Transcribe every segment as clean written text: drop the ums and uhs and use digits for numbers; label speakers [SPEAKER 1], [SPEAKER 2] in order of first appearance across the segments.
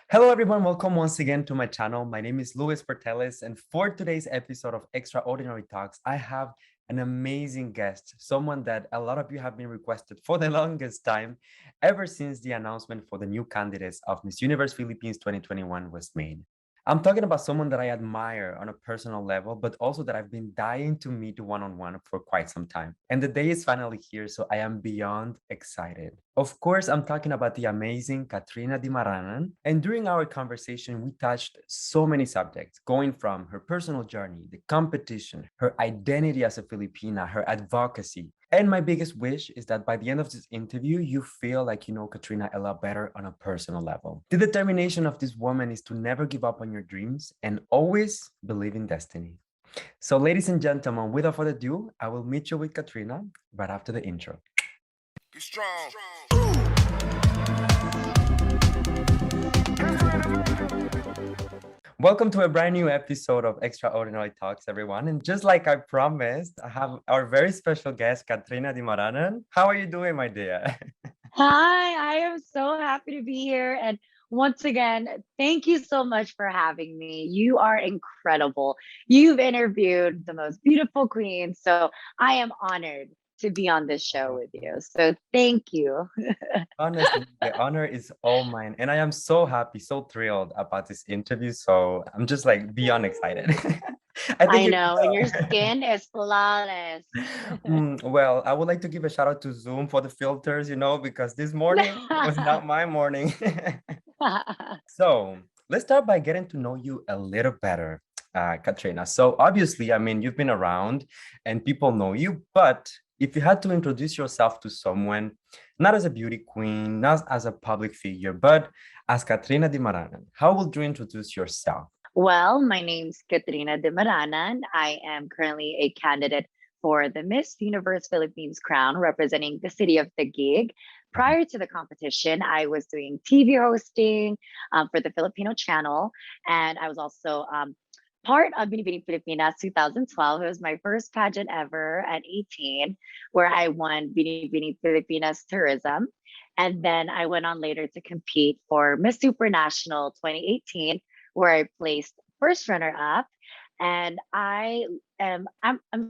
[SPEAKER 1] Hello, everyone. Welcome once again to my channel. My name is Luis Portelles, and for today's episode of Extraordinary Talks, I have an amazing guest, someone that a lot of you have been requested for the longest time, ever since the announcement for the new candidates of Miss Universe Philippines 2021 was made. I'm talking about someone that I admire on a personal level, but also that I've been dying to meet one-on-one for quite some time. And the day is finally here, so I am beyond excited. Of course, I'm talking about the amazing Katrina Dimaranan. And during our conversation, we touched so many subjects, going from her personal journey, the competition, her identity as a Filipina, her advocacy. And my biggest wish is that by the end of this interview, you feel like you know Katrina a lot better on a personal level. The determination of this woman is to never give up on your dreams and always believe in destiny. So, ladies and gentlemen, without further ado, I will meet you with Katrina right after the intro.
[SPEAKER 2] Be strong.
[SPEAKER 1] Welcome to a brand new episode of Extraordinary Talks, everyone. And just like I promised, I have our very special guest, Katrina Dimaranan. How are you doing, my dear?
[SPEAKER 3] Hi, I am so happy to be here. And once again, thank you so much for having me. You are incredible. You've interviewed the most beautiful queen. So I am honored to be on this show with you. So thank you.
[SPEAKER 1] Honestly, the honor is all mine. And I am so happy, so thrilled about this interview. So I'm just like beyond excited. I think
[SPEAKER 3] I
[SPEAKER 1] you
[SPEAKER 3] know, and your
[SPEAKER 1] can
[SPEAKER 3] skin is flawless.
[SPEAKER 1] tell. Well, I would like to give a shout out to Zoom for the filters, because this morning was not my morning. So let's start by getting to know you a little better, Katrina. So obviously, I mean, you've been around and people know you, but if you had to introduce yourself to someone, not as a beauty queen, not as a public figure, but as Katrina Dimaranan, how would you introduce yourself?
[SPEAKER 3] Well, my name's Katrina Dimaranan. I am currently a candidate for the Miss Universe Philippines crown representing the city of Taguig.
[SPEAKER 1] Mhm.
[SPEAKER 3] Prior to the competition, I was doing TV hosting for the Filipino channel, and I was also part of Binibining Pilipinas 2012. It was my first pageant ever at 18, where I won Binibining Pilipinas tourism. And then I went on later to compete for Miss Supranational 2018, where I placed first runner up. And I'm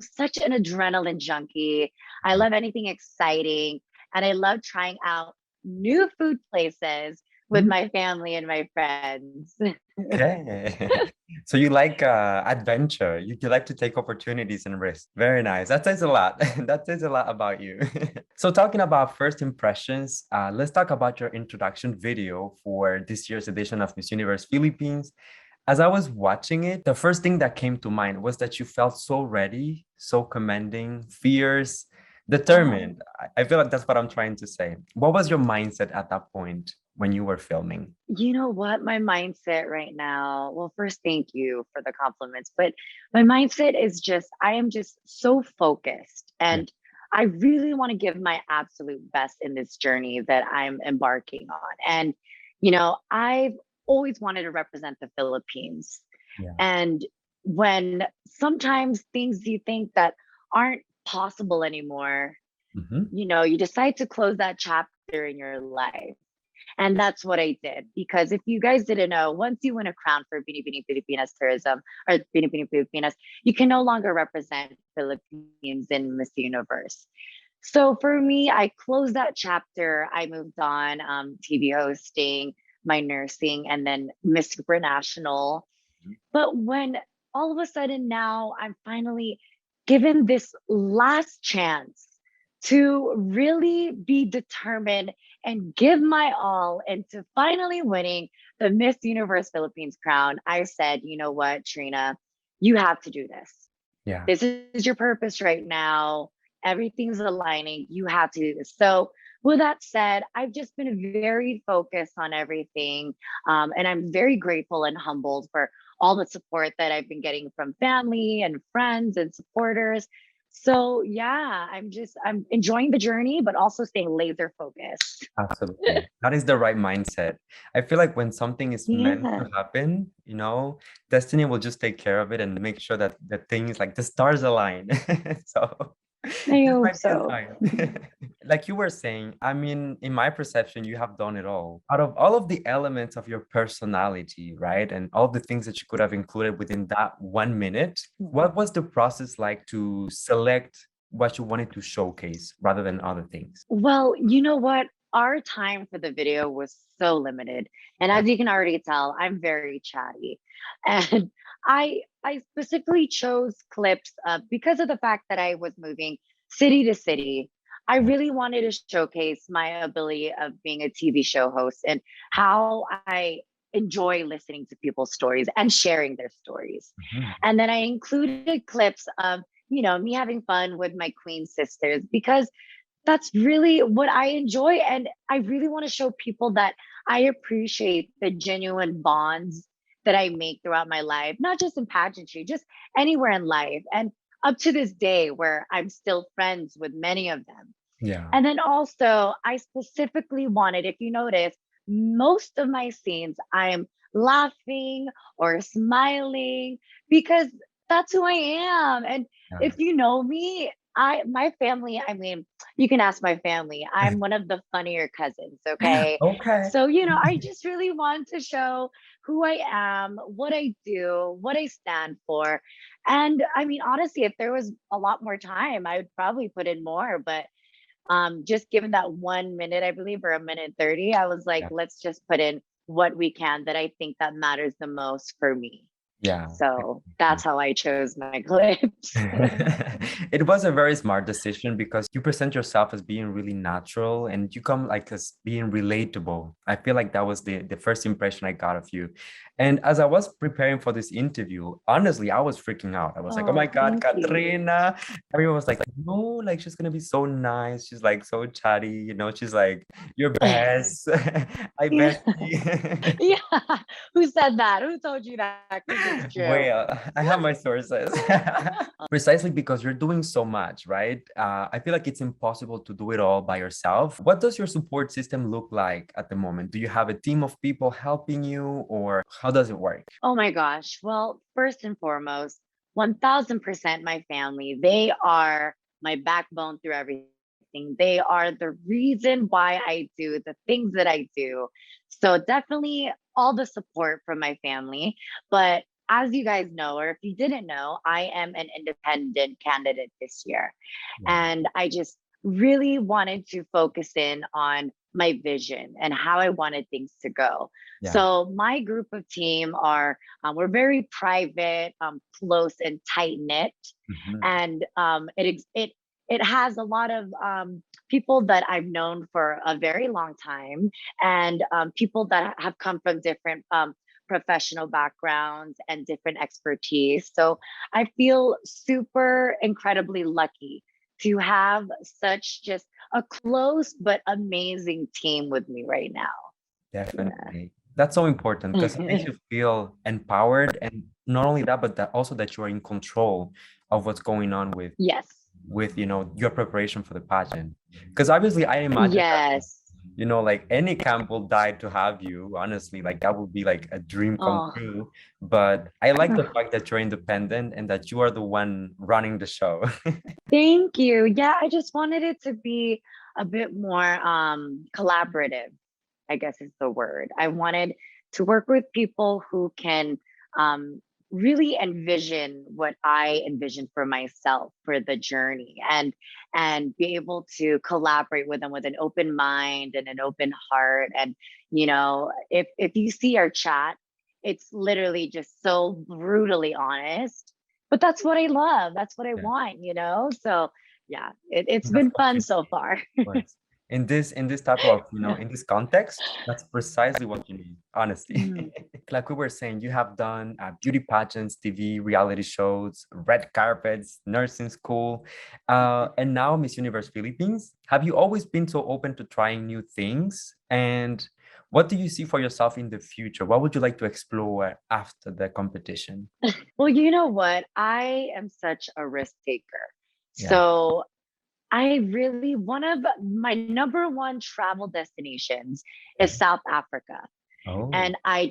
[SPEAKER 3] such an adrenaline junkie. I love anything exciting, and I love trying out new food places with
[SPEAKER 1] Mhm.
[SPEAKER 3] my family and my friends.
[SPEAKER 1] Okay. So you like adventure. You like to take opportunities and risks. Very nice. That says a lot. That says a lot about you. So talking about first impressions, let's talk about your introduction video for this year's edition of Miss Universe Philippines. As I was watching it, the first thing that came to mind was that you felt so ready, so commanding, fierce,
[SPEAKER 3] Oh,
[SPEAKER 1] determined. I feel like that's what I'm trying to say. What was your mindset at that point when you were filming?
[SPEAKER 3] you know what? My mindset right now, well, first, thank you for the compliments, but my mindset is just, I am just so focused,
[SPEAKER 1] Yeah.
[SPEAKER 3] and I really want to give my absolute best in this journey that I'm embarking on. And, I've always wanted to represent the Philippines.
[SPEAKER 1] Yeah.
[SPEAKER 3] And when sometimes things you think that aren't possible anymore,
[SPEAKER 1] Mhm.
[SPEAKER 3] you decide to close that chapter in your life. And that's what I did. Because if you guys didn't know, once you win a crown for Binibining Pilipinas tourism or Binibining Pilipinas, you can no longer represent Philippines in Miss Universe. So for me, I closed that chapter. I moved on, TV hosting, my nursing, and then Miss Supranational. But when all of a sudden now I'm finally given this last chance to really be determined and give my all into finally winning the Miss Universe Philippines crown, I said, you know what, Trina, you have to do this.
[SPEAKER 1] Yeah.
[SPEAKER 3] This is your purpose right now. Everything's aligning. You have to do this. So, with that said, I've just been very focused on everything. And I'm very grateful and humbled for all the support that I've been getting from family and friends and supporters. So, yeah, I'm enjoying the journey, but also staying laser focused.
[SPEAKER 1] Absolutely. That is the right mindset. I feel like when something is meant to
[SPEAKER 3] Yeah.
[SPEAKER 1] happen, destiny will just take care of it and make sure that the things like the stars align. So
[SPEAKER 3] I
[SPEAKER 1] This
[SPEAKER 3] hope
[SPEAKER 1] might be a
[SPEAKER 3] so.
[SPEAKER 1] sign. Like you were saying, I mean, in my perception, you have done it all. Out of all of the elements of your personality, right? And all the things that you could have included within that 1 minute, what was the process like to select what you wanted to showcase rather than other things?
[SPEAKER 3] Well, you know what? Our time for the video was so limited. And
[SPEAKER 1] Yeah.
[SPEAKER 3] as you can already tell, I'm very chatty. And I specifically chose clips because of the fact that I was moving city to city. I really wanted to showcase my ability of being a TV show host and how I enjoy listening to people's stories and sharing their stories.
[SPEAKER 1] Mhm.
[SPEAKER 3] And then I included clips of, me having fun with my queen sisters because that's really what I enjoy. And I really want to show people that I appreciate the genuine bonds that I make throughout my life, not just in pageantry, just anywhere in life. And up to this day, where I'm still friends with many of them.
[SPEAKER 1] Yeah.
[SPEAKER 3] And then also, I specifically wanted, if you notice, most of my scenes, I am laughing or smiling because that's who I am. And
[SPEAKER 1] Yeah.
[SPEAKER 3] if you know me, my family, I mean, you can ask my family. I'm one of the funnier cousins, okay?
[SPEAKER 1] Okay.
[SPEAKER 3] So, I just really want to show who I am, what I do, what I stand for. And I mean, honestly, if there was a lot more time, I would probably put in more, but just given that 1 minute, I believe, or a minute 30, I was like,
[SPEAKER 1] Yeah.
[SPEAKER 3] let's just put in what we can that I think that matters the most for me.
[SPEAKER 1] Yeah.
[SPEAKER 3] So that's how I chose my clips.
[SPEAKER 1] It was a very smart decision because you present yourself as being really natural and you come like as being relatable. I feel like that was the first impression I got of you. And as I was preparing for this interview, honestly, I was freaking out. I was like, oh my
[SPEAKER 3] Oh,
[SPEAKER 1] God,
[SPEAKER 3] thank you.
[SPEAKER 1] Katrina. Everyone was like, no, like she's gonna be so nice. She's like so chatty, she's like your best. I
[SPEAKER 3] Yeah.
[SPEAKER 1] bet.
[SPEAKER 3] Yeah. Who said that? Who told you that? Because it's true.
[SPEAKER 1] Well, I have my sources. Precisely because you're doing so much, right? I feel like it's impossible to do it all by yourself. What does your support system look like at the moment? Do you have a team of people helping you, or how does it work?
[SPEAKER 3] Oh my gosh. Well, first and foremost, 1000% my family. They are my backbone through everything. They are the reason why I do the things that I do. So, definitely all the support from my family. But as you guys know, or if you didn't know, I am an independent candidate this year.
[SPEAKER 1] Yeah,
[SPEAKER 3] And I just really wanted to focus in on my vision and how I wanted things to go.
[SPEAKER 1] yeah.
[SPEAKER 3] So my group of team are we're very private, close and tight knit,
[SPEAKER 1] Mhm.
[SPEAKER 3] and it has a lot of people that I've known for a very long time, and people that have come from different professional backgrounds and different expertise. So I feel super incredibly lucky to have such just a close but amazing team with me right now.
[SPEAKER 1] Definitely. That's so important because it makes
[SPEAKER 3] Yeah.
[SPEAKER 1] you feel empowered. And not only that, but that also that you are in control of what's going on
[SPEAKER 3] Yes.
[SPEAKER 1] with your preparation for the pageant. Because obviously I imagine that
[SPEAKER 3] Yes.
[SPEAKER 1] like any camp will die to have you, honestly, like that would be like a dream come
[SPEAKER 3] Oh,
[SPEAKER 1] true. But I like the fact that you're independent and that you are the one running the show.
[SPEAKER 3] thank you. Yeah, I just wanted it to be a bit more collaborative, I guess is the word. I wanted to work with people who can um really envision what I envision for myself for the journey and be able to collaborate with them with an open mind and an open heart. And if you see our chat, it's literally just so brutally honest, but that's what I love. That's what I
[SPEAKER 1] Yeah,
[SPEAKER 3] want. So yeah, it's
[SPEAKER 1] that's
[SPEAKER 3] been
[SPEAKER 1] what
[SPEAKER 3] fun
[SPEAKER 1] you
[SPEAKER 3] so
[SPEAKER 1] need.
[SPEAKER 3] far.
[SPEAKER 1] Of course. In this type of, in this context, that's precisely what you need, honestly.
[SPEAKER 3] Mhm.
[SPEAKER 1] Like we were saying, you have done beauty pageants, TV, reality shows, red carpets, nursing school, and now Miss Universe Philippines. Have you always been so open to trying new things? And what do you see for yourself in the future? What would you like to explore after the competition?
[SPEAKER 3] Well, you know what? I am such a risk taker.
[SPEAKER 1] Yeah.
[SPEAKER 3] So I really, one of my number one travel destinations is South Africa.
[SPEAKER 1] Oh,
[SPEAKER 3] And I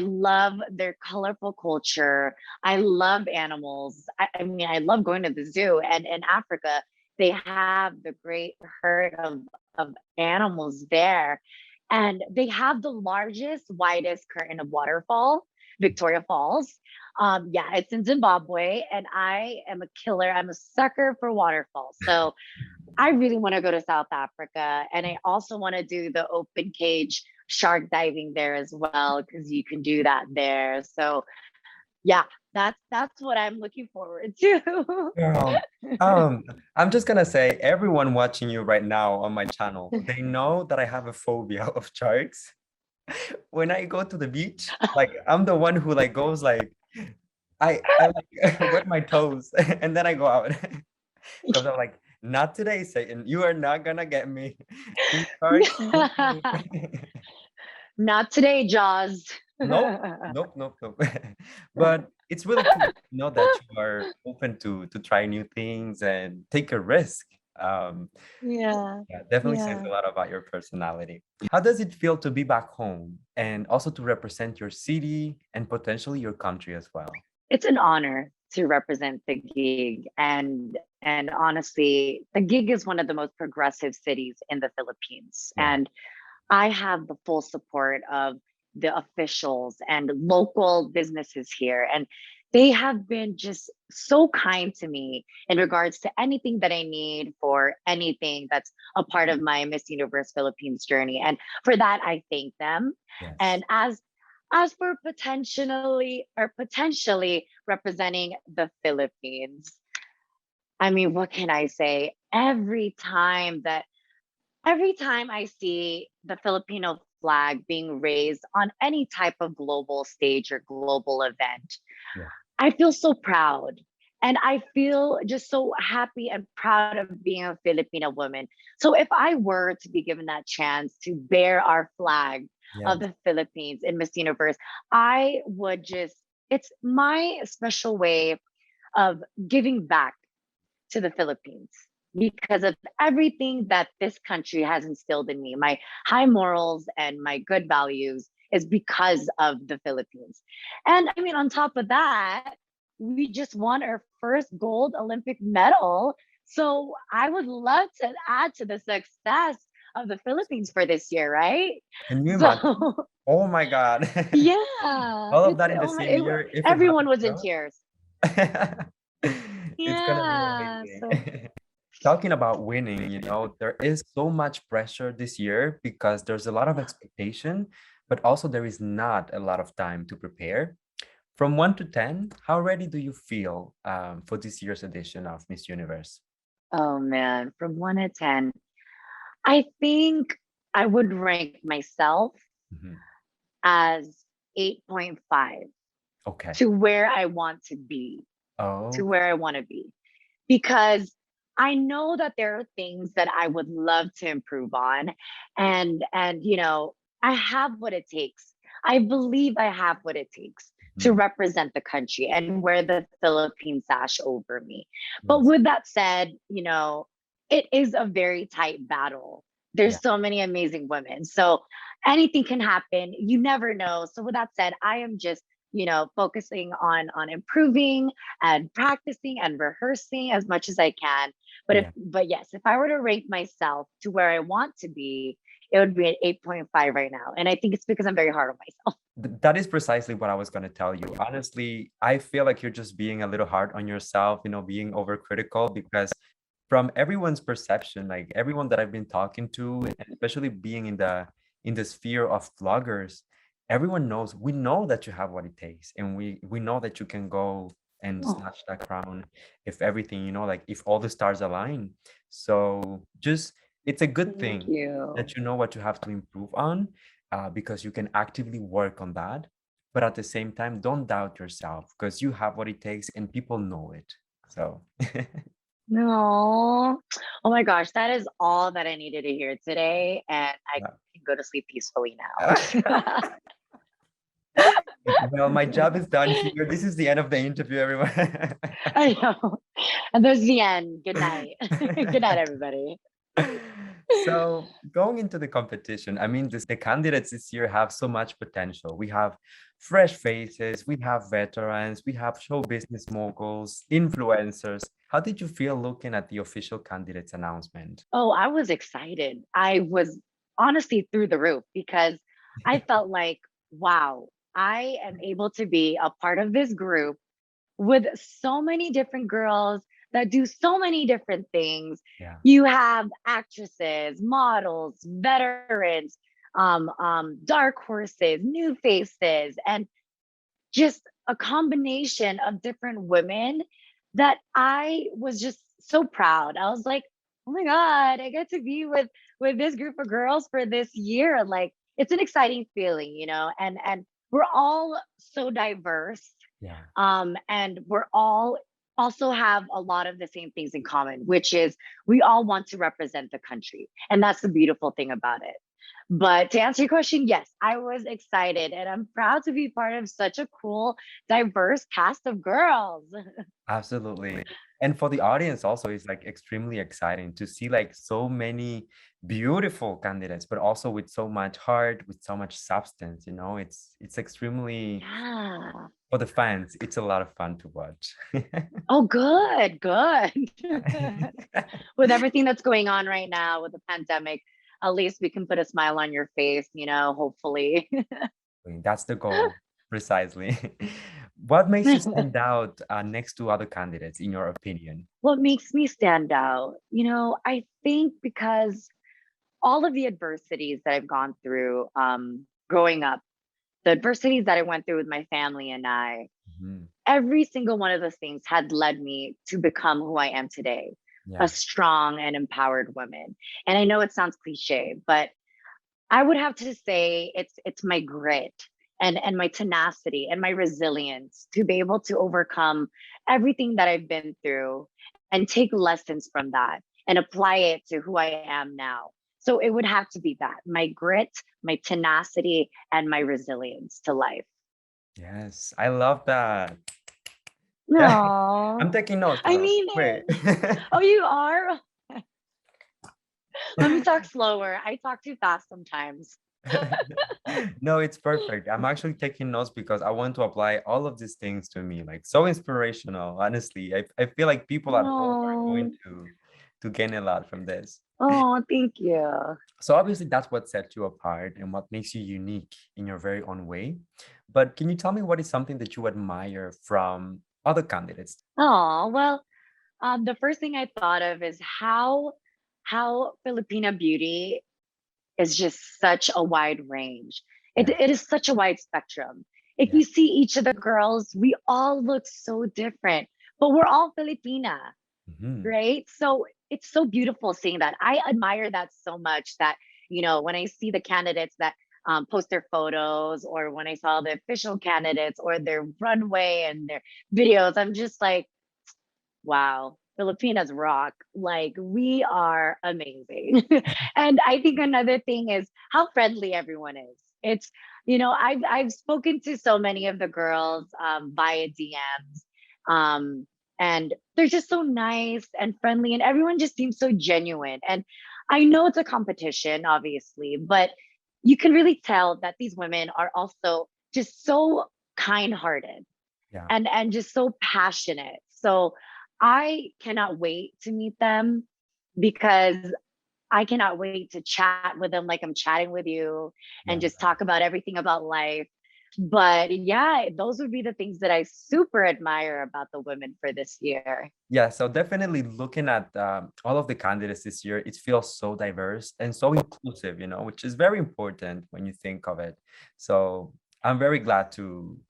[SPEAKER 3] love their colorful culture. I love animals. I mean, I love going to the zoo. And in Africa, They have the great herd of animals there. And they have the largest, widest curtain of waterfall, Victoria Falls. Yeah, it's in Zimbabwe, and I am a killer. I'm a sucker for waterfalls. So I really want to go to South Africa, and I also want to do the open cage shark diving there as well, because you can do that there. So yeah, that's what I'm looking forward to.
[SPEAKER 1] Girl, I'm just gonna say, everyone watching you right now on my channel, they know that I have a phobia of sharks. When I go to the beach, like I'm the one who like goes like I like wet my toes and then I go out because I'm like, not today, Satan. You are not gonna get me. These sharks hate me.
[SPEAKER 3] Not today, Jaws.
[SPEAKER 1] Nope, nope, nope, nope. But it's really cool to know that you are open to try new things and take a risk. Um,
[SPEAKER 3] Yeah,
[SPEAKER 1] yeah, definitely says
[SPEAKER 3] yeah.
[SPEAKER 1] a lot about your personality. How does it feel to be back home and also to represent your city and potentially your country as well?
[SPEAKER 3] It's an honor to represent the gig, and honestly, the gig is one of the most progressive cities in the Philippines,
[SPEAKER 1] Yeah.
[SPEAKER 3] and I have the full support of the officials and local businesses here. And they have been just so kind to me in regards to anything that I need for anything that's a part of my Miss Universe Philippines journey. And for that, I thank them.
[SPEAKER 1] Yes.
[SPEAKER 3] And as for potentially representing the Philippines, I mean, what can I say? Every time I see the Filipino flag being raised on any type of global stage or global event,
[SPEAKER 1] Yeah.
[SPEAKER 3] I feel so proud. And I feel just so happy and proud of being a Filipino woman. So if I were to be given that chance to bear our flag of
[SPEAKER 1] Yes.
[SPEAKER 3] the Philippines in Miss Universe, I would just, it's my special way of giving back to the Philippines because of everything that this country has instilled in me. My high morals and my good values is because of the Philippines. And I mean, on top of that, we just won our first gold Olympic medal. So I would love to add to the success of the Philippines for this year, right?
[SPEAKER 1] Can you imagine?
[SPEAKER 3] So
[SPEAKER 1] Oh my God.
[SPEAKER 3] yeah,
[SPEAKER 1] All of
[SPEAKER 3] it's
[SPEAKER 1] that in the
[SPEAKER 3] oh my,
[SPEAKER 1] same year, if it
[SPEAKER 3] everyone
[SPEAKER 1] happens
[SPEAKER 3] was
[SPEAKER 1] to
[SPEAKER 3] in
[SPEAKER 1] us.
[SPEAKER 3] tears.
[SPEAKER 1] It's gonna be
[SPEAKER 3] Yeah. So
[SPEAKER 1] amazing. Talking about winning, there is so much pressure this year because there's a lot of expectation, but also there is not a lot of time to prepare. From 1 to 10, how ready do you feel for this year's edition of Miss Universe?
[SPEAKER 3] oh man, from 1 to 10, I think I would rank myself
[SPEAKER 1] Mhm.
[SPEAKER 3] as 8.5
[SPEAKER 1] Okay.
[SPEAKER 3] to where I want to be, to
[SPEAKER 1] Oh,
[SPEAKER 3] where I want to be. Because I know that there are things that I would love to improve on. And I have what it takes. I believe I have what it takes to
[SPEAKER 1] mhm.
[SPEAKER 3] represent the country and wear the Philippine sash over me. But
[SPEAKER 1] Yes.
[SPEAKER 3] with that said, it is a very tight battle.
[SPEAKER 1] Yeah.
[SPEAKER 3] There's so many amazing women. So anything can happen. You never know. So with that said, I am just focusing on improving and practicing and rehearsing as much as I can.
[SPEAKER 1] Yeah.
[SPEAKER 3] But yes, if I were to rank myself to where I want to be, it would be an 8.5 right now. And I think it's because I'm very hard on myself.
[SPEAKER 1] That is precisely what I was going to tell you. Honestly, I feel like you're just being a little hard on yourself, being overcritical because from everyone's perception, like everyone that I've been talking to, and especially being in the sphere of vloggers, everyone knows we know that you have what it takes, and we know that you can go and
[SPEAKER 3] Oh,
[SPEAKER 1] snatch that crown if everything, like if all the stars align. So just it's a good
[SPEAKER 3] thank
[SPEAKER 1] thing
[SPEAKER 3] you.
[SPEAKER 1] that you know what you have to improve on, because you can actively work on that. But at the same time, don't doubt yourself because you have what it takes and people know it. So
[SPEAKER 3] No. Oh my gosh, that is all that I needed to hear today. And I can go to sleep peacefully now.
[SPEAKER 1] yeah. Well, my job is done here. This is the end of the interview, everyone.
[SPEAKER 3] I know. And there's the end. Good night. Good night, everybody.
[SPEAKER 1] So going into the competition, I mean, the candidates this year have so much potential. We have fresh faces, we have veterans, we have show business moguls, influencers, How did you feel looking at the official candidates announcement?
[SPEAKER 3] Oh, I was excited. I was honestly through the roof because I felt like, wow, I am able to be a part of this group with so many different girls that do so many different things.
[SPEAKER 1] Yeah.
[SPEAKER 3] You have actresses, models, veterans, dark horses, new faces, and just a combination of different women that I was just so proud. I was like, oh my God, I get to be with this group of girls for this year. Like it's an exciting feeling, and we're all so diverse.
[SPEAKER 1] Yeah.
[SPEAKER 3] And we're all also have a lot of the same things in common, which is we all want to represent the country. And that's the beautiful thing about it. But to answer your question, yes, I was excited and I'm proud to be part of such a cool, diverse cast of girls.
[SPEAKER 1] Absolutely. And for the audience also, it's like extremely exciting to see like so many beautiful candidates, but also with so much heart, with so much substance, it's extremely
[SPEAKER 3] Yeah.
[SPEAKER 1] for the fans, it's a lot of fun to watch.
[SPEAKER 3] Oh, good, good. With everything that's going on right now with the pandemic, at least we can put a smile on your face, hopefully.
[SPEAKER 1] That's the goal, precisely. What makes you stand out next to other candidates, in your opinion?
[SPEAKER 3] What makes me stand out? I think because all of the adversities that I've gone through growing up, the adversities that I went through with my family and I,
[SPEAKER 1] Mhm.
[SPEAKER 3] every single one of those things had led me to become who I am today, a
[SPEAKER 1] Yeah.
[SPEAKER 3] strong and empowered woman. And I know it sounds cliche, but I would have to say it's my grit and my tenacity and my resilience to be able to overcome everything that I've been through and take lessons from that and apply it to who I am now. So it would have to be that my grit, my tenacity, and my resilience to life.
[SPEAKER 1] Yes, I love that.
[SPEAKER 3] No,
[SPEAKER 1] I'm taking notes
[SPEAKER 3] I
[SPEAKER 1] now.
[SPEAKER 3] mean
[SPEAKER 1] Wait.
[SPEAKER 3] it. Oh, you are? Let me talk slower. I talk too fast sometimes.
[SPEAKER 1] No, it's perfect. I'm actually taking notes because I want to apply all of these things to me. Like so inspirational, honestly. I feel like people at home are going
[SPEAKER 3] No.
[SPEAKER 1] to gain a lot from this.
[SPEAKER 3] Oh, thank you.
[SPEAKER 1] So obviously that's what sets you apart and what makes you unique in your very own way. But can you tell me what is something that you admire from other candidates?
[SPEAKER 3] Oh, well, the first thing I thought of is how Filipina beauty is just such a wide range. It,
[SPEAKER 1] Yeah,
[SPEAKER 3] it is such a wide spectrum. If
[SPEAKER 1] yeah.
[SPEAKER 3] you see each of the girls, we all look so different, but we're all Filipina,
[SPEAKER 1] Mhm.
[SPEAKER 3] right? So it's so beautiful seeing that. I admire that so much that, when I see the candidates that post their photos or when I saw the official candidates or their runway and their videos, I'm just like, wow, Filipinas rock. Like we are amazing. And I think another thing is how friendly everyone is. It's, I've spoken to so many of the girls via DMs. Um, and they're just so nice and friendly, and everyone just seems so genuine. And I know it's a competition, obviously, but you can really tell that these women are also just so kind-hearted
[SPEAKER 1] Yeah.
[SPEAKER 3] and just so passionate. So I cannot wait to meet them because I cannot wait to chat with them like I'm chatting with you and
[SPEAKER 1] Yeah.
[SPEAKER 3] just talk about everything about life. But yeah, those would be the things that I super admire about the women for this year.
[SPEAKER 1] Yeah, so definitely looking at all of the candidates this year, it feels so diverse and so inclusive, which is very important when you think of it. So I'm very glad to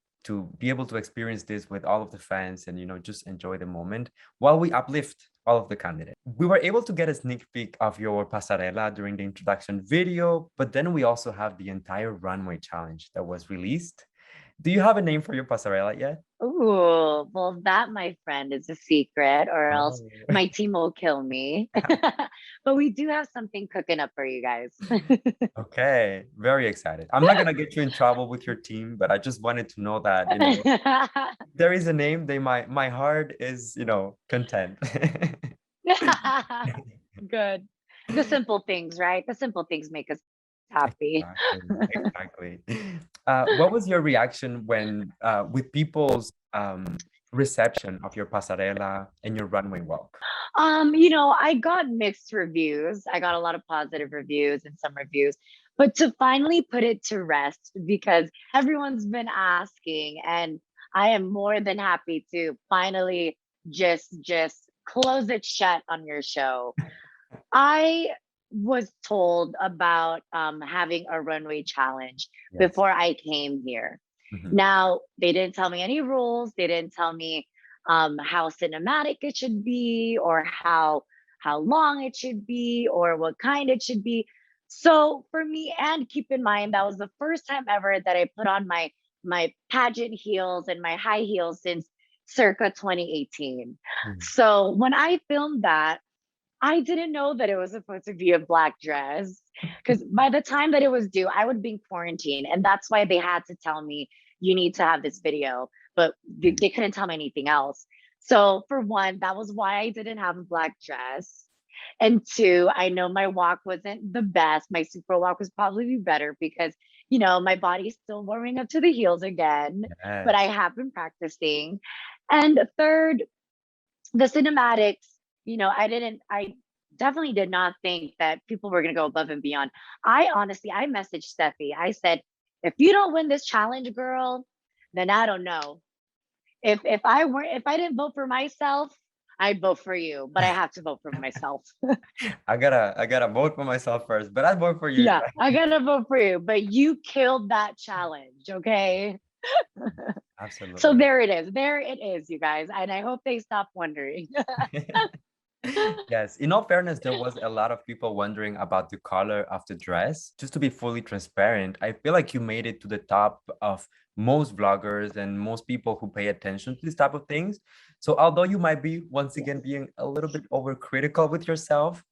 [SPEAKER 1] be able to experience this with all of the fans and just enjoy the moment while we uplift all of the candidates. We were able to get a sneak peek of your pasarela during the introduction video, but then we also have the entire runway challenge that was released. Do you have a name for your pasarela yet?
[SPEAKER 3] Ooh, well, that, my friend, is a secret, or else
[SPEAKER 1] Oh.
[SPEAKER 3] my team will kill me. But we do have something cooking up for you guys.
[SPEAKER 1] Okay, very excited. I'm not gonna get you in trouble with your team, but I just wanted to know that, there is a name, my heart is, content.
[SPEAKER 3] Good. The simple things, right? The simple things make us happy.
[SPEAKER 1] Exactly, exactly. What was your reaction when with people's reception of your pasarela and your runway walk?
[SPEAKER 3] I got mixed reviews. I got a lot of positive reviews and some reviews, but to finally put it to rest because everyone's been asking, and I am more than happy to finally just close it shut on your show. I was told about having a runway challenge
[SPEAKER 1] Yes.
[SPEAKER 3] before I came here.
[SPEAKER 1] Mhm.
[SPEAKER 3] Now, they didn't tell me any rules. They didn't tell me how cinematic it should be, or how long it should be, or what kind it should be. So for me, and keep in mind that was the first time ever that I put on my pageant heels and my high heels since circa 2018.
[SPEAKER 1] Mm.
[SPEAKER 3] So when I filmed that, I didn't know that it was supposed to be a black dress because by the time that it was due, I would be in quarantine. And that's why they had to tell me, you need to have this video, but
[SPEAKER 1] Mm.
[SPEAKER 3] they couldn't tell me anything else. So, for one, that was why I didn't have a black dress. And two, I know my walk wasn't the best. My super walk was probably better because, my body's still warming up to the heels again, but I
[SPEAKER 1] Yes.
[SPEAKER 3] have been practicing. And third, the cinematics, I definitely did not think that people were going to go above and beyond. I messaged Steffi. I said, if you don't win this challenge, girl, then I don't know. If I didn't vote for myself, I'd vote for you, but I have to vote for myself.
[SPEAKER 1] I gotta vote for myself first, but I vote for you.
[SPEAKER 3] Yeah, I gotta vote for you, but you killed that challenge, okay? So
[SPEAKER 1] Absolutely.
[SPEAKER 3] there it is. There it is, you guys. And I hope they stop wondering.
[SPEAKER 1] Yes, in all fairness, there was a lot of people wondering about the color of the dress. Just to be fully transparent, I feel like you made it to the top of most vloggers and most people who pay attention to this type of things. So although you might be once again
[SPEAKER 3] Yes.
[SPEAKER 1] being a little bit overcritical with yourself,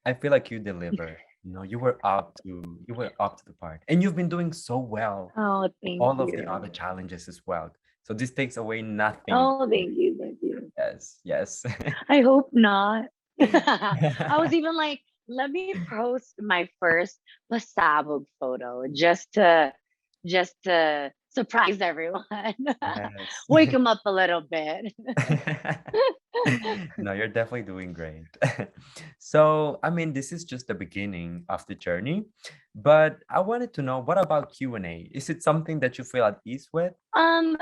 [SPEAKER 1] I feel like you delivered. You were up to the part. And you've been doing so well
[SPEAKER 3] Oh, thank
[SPEAKER 1] all of the other
[SPEAKER 3] you.
[SPEAKER 1] challenges as well. So this takes away nothing.
[SPEAKER 3] Oh, thank you, thank you.
[SPEAKER 1] Yes, yes.
[SPEAKER 3] I hope not. I was even like, let me post my first pasabog photo just to surprise everyone.
[SPEAKER 1] Yes.
[SPEAKER 3] Wake them up a little bit.
[SPEAKER 1] No, you're definitely doing great. So, I mean, this is just the beginning of the journey, but I wanted to know, what about Q&A? Is it something that you feel at ease with?
[SPEAKER 3] um,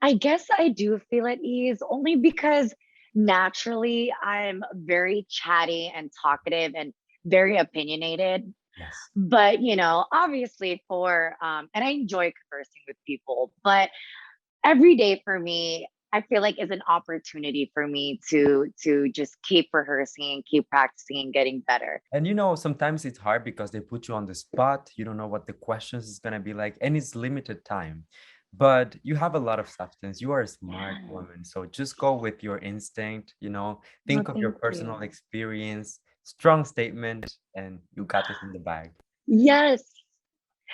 [SPEAKER 3] I guess I do feel at ease only because naturally I'm very chatty and talkative and very opinionated.
[SPEAKER 1] Yes.
[SPEAKER 3] But obviously and I enjoy conversing with people, but every day for me, I feel like is an opportunity for me to just keep rehearsing and keep practicing and getting better.
[SPEAKER 1] And sometimes it's hard because they put you on the spot. You don't know what the questions is gonna be like, and it's limited time. But you have a lot of substance. You are a smart
[SPEAKER 3] Yeah.
[SPEAKER 1] woman. So just go with your instinct,
[SPEAKER 3] No,
[SPEAKER 1] think of your
[SPEAKER 3] thank
[SPEAKER 1] personal
[SPEAKER 3] you.
[SPEAKER 1] experience, strong statement, and you got this in the bag.
[SPEAKER 3] Yes.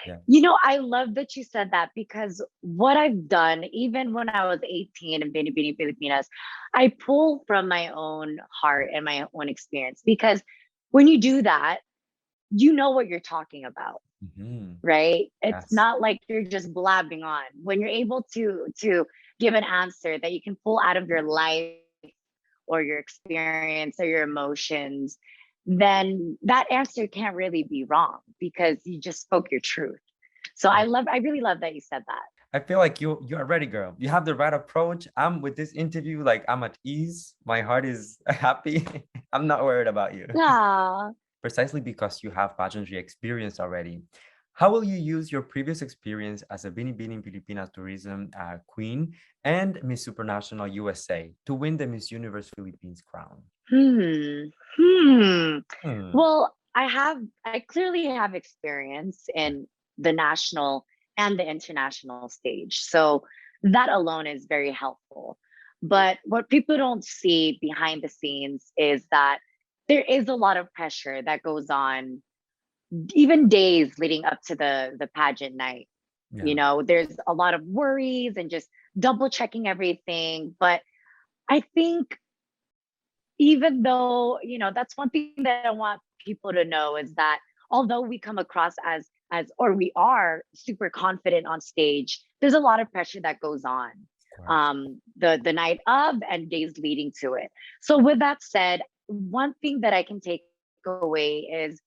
[SPEAKER 1] Yeah.
[SPEAKER 3] I love that you said that because what I've done, even when I was 18 in Binibining Pilipinas, I pull from my own heart and my own experience because when you do that, you know what you're talking about,
[SPEAKER 1] Mhm.
[SPEAKER 3] right? It's
[SPEAKER 1] Yes.
[SPEAKER 3] not like you're just blabbing on. When you're able to give an answer that you can pull out of your life or your experience or your emotions, then that answer can't really be wrong because you just spoke your truth. So I really love that you said that.
[SPEAKER 1] I feel like you're ready, girl. You have the right approach. I'm with this interview, like I'm at ease. My heart is happy. I'm not worried about you.
[SPEAKER 3] Yeah.
[SPEAKER 1] Precisely because you have pageantry experience already. How will you use your previous experience as a Binibining Pilipinas tourism queen and Miss Supranational USA to win the Miss Universe Philippines crown?
[SPEAKER 3] Hmm. Hmm.
[SPEAKER 1] Hmm.
[SPEAKER 3] Well, I clearly have experience
[SPEAKER 1] Yeah.
[SPEAKER 3] in the national and the international stage. So that alone is very helpful. But what people don't see behind the scenes is that there is a lot of pressure that goes on even days leading up to the pageant night.
[SPEAKER 1] Yeah.
[SPEAKER 3] There's a lot of worries and just double checking everything. But I think even though, that's one thing that I want people to know is that although we come across or we are super confident on stage, there's a lot of pressure that goes on.
[SPEAKER 1] course.
[SPEAKER 3] the night of and days leading to it. So with that said, one thing that I can take away is,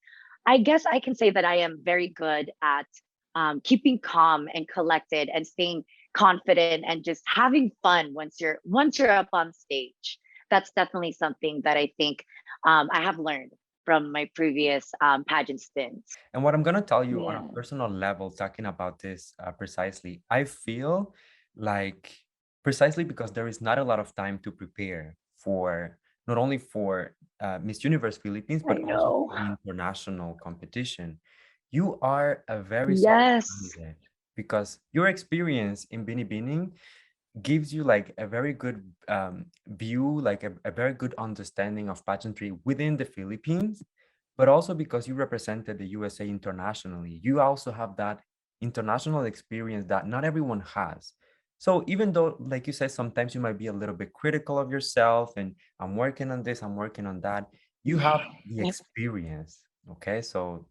[SPEAKER 3] I guess I can say that I am very good at keeping calm and collected and staying confident and just having fun once you're up on stage. That's definitely something that I think I have learned from my previous pageant stints.
[SPEAKER 1] And what I'm going to tell you on a
[SPEAKER 3] Yeah,
[SPEAKER 1] personal level, talking about this precisely, I feel like precisely because there is not a lot of time to prepare for not only for Miss Universe Philippines, but
[SPEAKER 3] I
[SPEAKER 1] also
[SPEAKER 3] know.
[SPEAKER 1] for the international competition. You are a very solid
[SPEAKER 3] Yes.
[SPEAKER 1] candidate because your experience in Binibining gives you like a very good view, like a very good understanding of pageantry within the Philippines, but also because you represented the USA internationally. You also have that international experience that not everyone has. So even though, like you said, sometimes you might be a little bit critical of yourself and I'm working on this, I'm working on that, you have the
[SPEAKER 3] Yep.
[SPEAKER 1] experience. Okay. So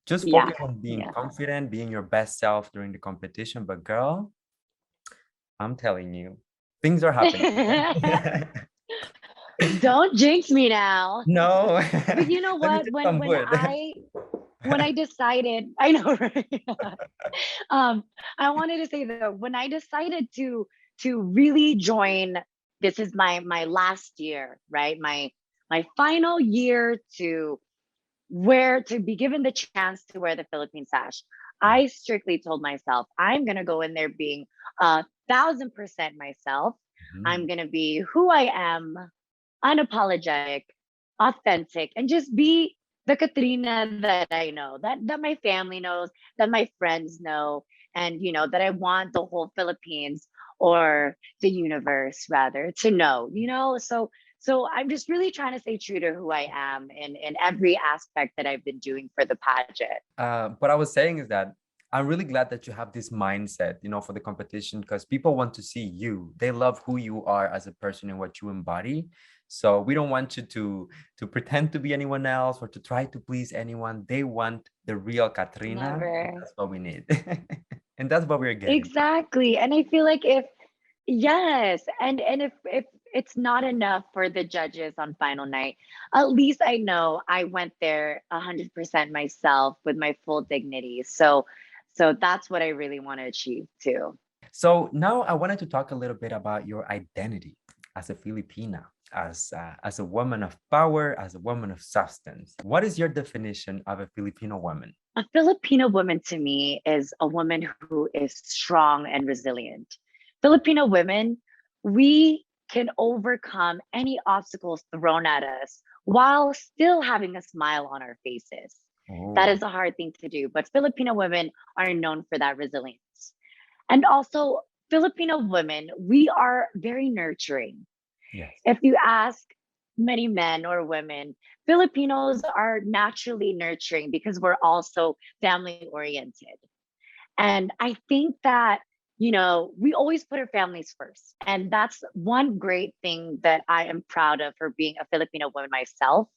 [SPEAKER 1] just
[SPEAKER 3] Yeah.
[SPEAKER 1] focus on being
[SPEAKER 3] Yeah.
[SPEAKER 1] confident, being your best self during the competition. But girl, I'm telling you, things are happening.
[SPEAKER 3] Don't jinx me now.
[SPEAKER 1] No,
[SPEAKER 3] But you know
[SPEAKER 1] let me
[SPEAKER 3] what?
[SPEAKER 1] take
[SPEAKER 3] When
[SPEAKER 1] some
[SPEAKER 3] when
[SPEAKER 1] wood.
[SPEAKER 3] I when I decided, I know, right? um, I wanted to say though, when I decided to really join, this is my last year, right? My final year to be given the chance to wear the Philippine sash. I strictly told myself, I'm gonna go in there being 1,000% myself.
[SPEAKER 1] Mhm.
[SPEAKER 3] I'm gonna be who I am, unapologetic, authentic, and just be the Katrina that I know, that my family knows, that my friends know, and that I want the whole Philippines, or the universe rather, to know. So I'm just really trying to stay true to who I am in every aspect that I've been doing for the pageant.
[SPEAKER 1] What I was saying is that I'm really glad that you have this mindset, for the competition because people want to see you. They love who you are as a person and what you embody. So we don't want you to pretend to be anyone else or to try to please anyone. They want the real Katrina.
[SPEAKER 3] Never.
[SPEAKER 1] That's what we need. And that's what we're getting.
[SPEAKER 3] Exactly. And I feel like if yes, and if it's not enough for the judges on final night, at least I know I went there 100% myself with my full dignity. So that's what I really want to achieve too.
[SPEAKER 1] So now I wanted to talk a little bit about your identity as a Filipina, as a woman of power, as a woman of substance. What is your definition of a Filipino woman?
[SPEAKER 3] A Filipino woman to me is a woman who is strong and resilient. Filipino women, we can overcome any obstacles thrown at us while still having a smile on our faces. That
[SPEAKER 1] Oh,
[SPEAKER 3] is a hard thing to do, but Filipino women are known for that resilience. And also, Filipino women, we are very nurturing.
[SPEAKER 1] yes.
[SPEAKER 3] If you ask many men or women, Filipinos are naturally nurturing because we're also family oriented. And I think that, we always put our families first. And that's one great thing that I am proud of for being a Filipino woman myself.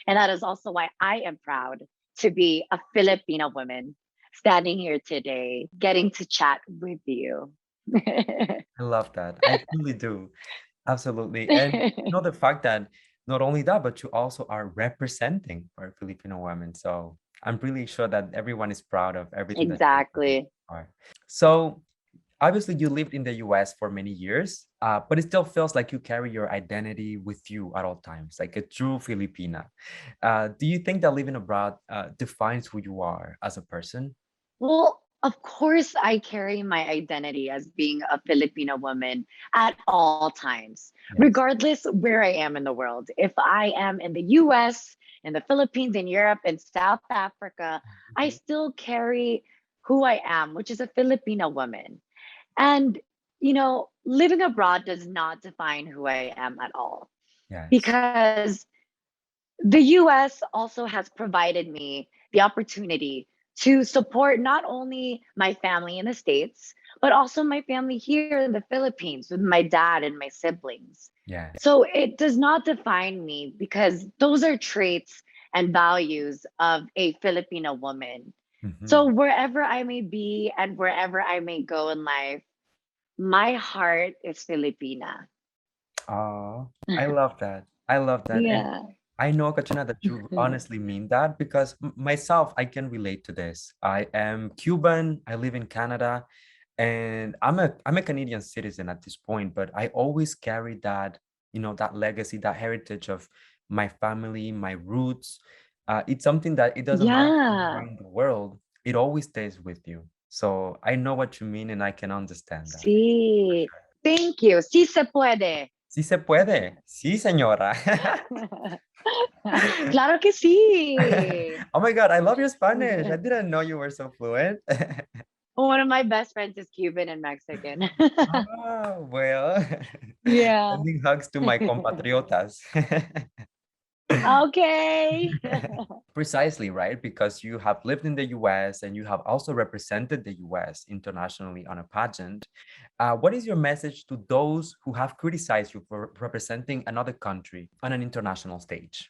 [SPEAKER 3] And that is also why I am proud to be a Filipino woman standing here today, getting to chat with you.
[SPEAKER 1] I love that. I truly do. Absolutely. And the fact that not only that, but you also are representing for Filipino women. So I'm really sure that everyone is proud of everything that you
[SPEAKER 3] Exactly.
[SPEAKER 1] are. So obviously you lived in the US for many years, but it still feels like you carry your identity with you at all times, like a true Filipina. Do you think that living abroad defines who you are as a person?
[SPEAKER 3] Well, of course, I carry my identity as being a Filipino woman at all times,
[SPEAKER 1] Yes.
[SPEAKER 3] regardless where I am in the world. If I am in the US, in the Philippines, in Europe, in South Africa, I
[SPEAKER 1] Mhm.
[SPEAKER 3] still carry who I am, which is a Filipino woman. And, living abroad does not define who I am at all,
[SPEAKER 1] Yes.
[SPEAKER 3] because the US also has provided me the opportunity to support not only my family in the States, but also my family here in the Philippines with my dad and my siblings.
[SPEAKER 1] Yes.
[SPEAKER 3] So it does not define me because those are traits and values of a Filipino woman. So
[SPEAKER 1] Mhm.
[SPEAKER 3] wherever I may be and wherever I may go in life, My heart is Filipina.
[SPEAKER 1] Oh, I love that. I love that. And
[SPEAKER 3] Yeah.
[SPEAKER 1] I know, Katrina, that you honestly mean that because myself, I can relate to this. I am Cuban. I live in Canada, and I'm a Canadian citizen at this point, but I always carry that, that legacy, that heritage of my family, my roots. It's something that it doesn't matter where you are
[SPEAKER 3] Yeah.
[SPEAKER 1] in the world, it always stays with you. So I know what you mean, and I can understand that.
[SPEAKER 3] Sí. Thank you. Sí se puede.
[SPEAKER 1] Sí se puede. Sí, señora.
[SPEAKER 3] Claro que sí.
[SPEAKER 1] Oh my God, I love your Spanish. I didn't know you were so fluent.
[SPEAKER 3] One of my best friends is Cuban and Mexican.
[SPEAKER 1] Oh, well,
[SPEAKER 3] Yeah.
[SPEAKER 1] sending hugs to my compatriotas.
[SPEAKER 3] Okay.
[SPEAKER 1] Precisely, right? Because you have lived in the US and you have also represented the US internationally on a pageant. What is your message to those who have criticized you for representing another country on an international stage?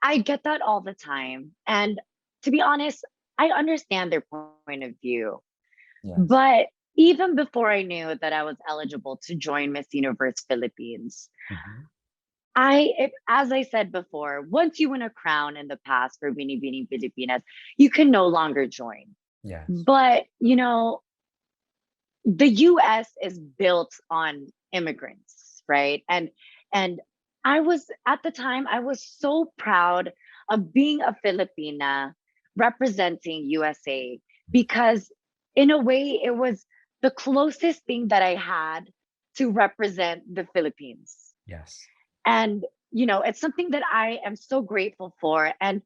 [SPEAKER 3] I get that all the time. And to be honest, I understand their point of view.
[SPEAKER 1] Yes.
[SPEAKER 3] But even before I knew that I was eligible to join Miss Universe Philippines,
[SPEAKER 1] Mhm.
[SPEAKER 3] as I said before, once you win a crown in the past for Binibining Pilipinas, you can no longer join.
[SPEAKER 1] Yes.
[SPEAKER 3] But, the US is built on immigrants, right? And I was at the time I was so proud of being a Filipina representing USA because in a way it was the closest thing that I had to represent the Philippines.
[SPEAKER 1] Yes.
[SPEAKER 3] And it's something that I am so grateful for, and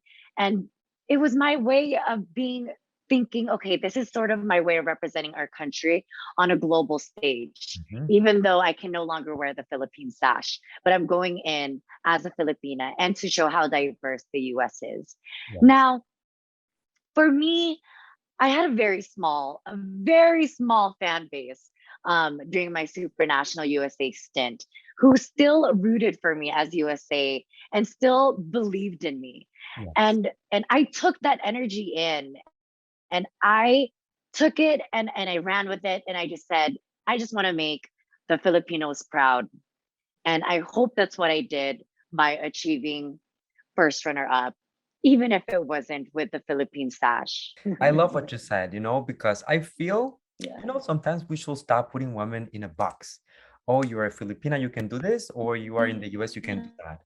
[SPEAKER 3] it was my way of being thinking, okay, this is sort of my way of representing our country on a global stage,
[SPEAKER 1] Mhm.
[SPEAKER 3] even though I can no longer wear the Philippine sash, but I'm going in as a Filipina and to show how diverse the US is.
[SPEAKER 1] Yes.
[SPEAKER 3] Now, for me, I had a very small fan base during my Supranational USA stint, who still rooted for me as USA and still believed in me.
[SPEAKER 1] Yes.
[SPEAKER 3] And I took that energy in and I took it and I ran with it and I just said, I just want to make the Filipinos proud. And I hope that's what I did by achieving first runner up, even if it wasn't with the Philippine sash.
[SPEAKER 1] I love what you said, because I feel,
[SPEAKER 3] Yeah.
[SPEAKER 1] sometimes we should stop putting women in a box. Oh, you're a Filipina, you can do this, or you are in the US, you can do that.